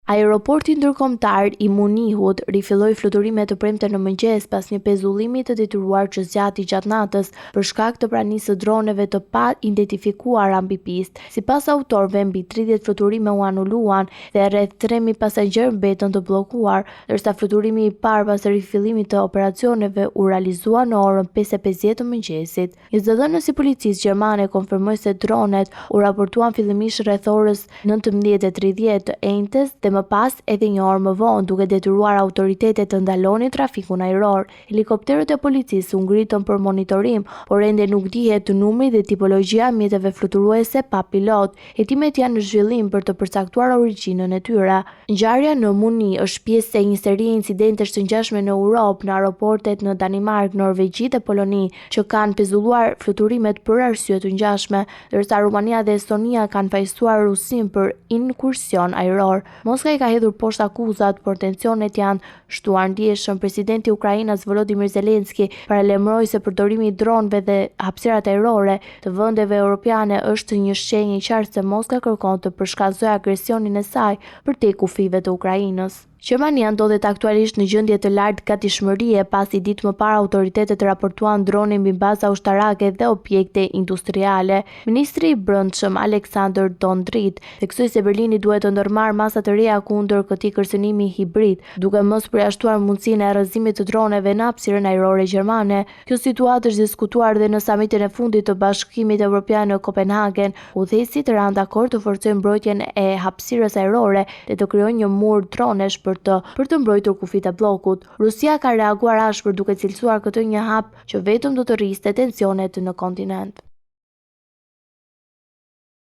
Aeroporti ndërkombëtar i Munihut rifilloi fluturimet të premte në mëngjes pas një pezullimi të detyruar që zgjati gjatë natës për shkak të pranisë së droneve të pa identifikuara mbi pistë. Sipas autorëve, mbi 30 fluturime u anuluan dhe rreth 3000 pasagjerë mbetën të bllokuar, ndërsa fluturimi i parë pas rifillimit të operacioneve u realizua në orën 5:50 të mëngjesit. Një zëdhënës i policisë gjermane konfirmoi se dronet u raportuan fillimisht rreth orës 19:30 të enjtes dhe më pas edhe një orë më vonë, duke detyruar autoritetet të ndalonin trafikun ajror. Helikopterët e policisë u ngritën për monitorim, por ende nuk dihet numri dhe tipologjia mjeteve fluturuese pa pilot. Hetimet janë në zhvillim për të përcaktuar origjinën e tyre. Ngjarja në Muni është pjesë e një serie incidentesh të ngjashme në Europë, në aeroportet në Danimark, Norvegji dhe Poloni, që kanë pezulluar fluturimet për arsye të ngjashme, ndërsa Rumania dhe Estonia kanë fajsuar Rusin për inkursion ajror. Moska i ka hedhur poshtë akuzat, por tensionet janë shtuar ndjeshëm. Presidenti i Ukrainës Volodymyr Zelensky paralajmëroi se përdorimi i dronëve dhe hapësirat ajrore të vendeve europiane është një shenjë e qartë se Moska kërkon të përshkallëzojë agresionin e saj përtej kufive të Ukrainës. Gjermania ndodhet aktualisht në gjendje të lartë gatishmërie pasi ditë më parë autoritetet raportuan drone mbi baza ushtarake dhe objekte industriale. Ministri i Brendshëm Alexander Dondrit theksoi se Berlini duhet të ndërmarrë masa të reja kundër këtij kërcënimi hibrid, duke mos përjashtuar mundësinë e rrëzimit të droneve në hapësirën ajrore gjermane. Kjo situatë është diskutuar dhe në samitin e fundit të Bashkimit Evropian në Kopenhagen. Udhëheqësit ranë dakord të forcojnë mbrojtjen e hapësirës ajrore dhe të krijojnë një mur dronesh për të mbrojtur kufit e bllokut. Rusia ka reaguar ashpër duke cilësuar këtë një hap që vetëm do të rriste tensionet në kontinent.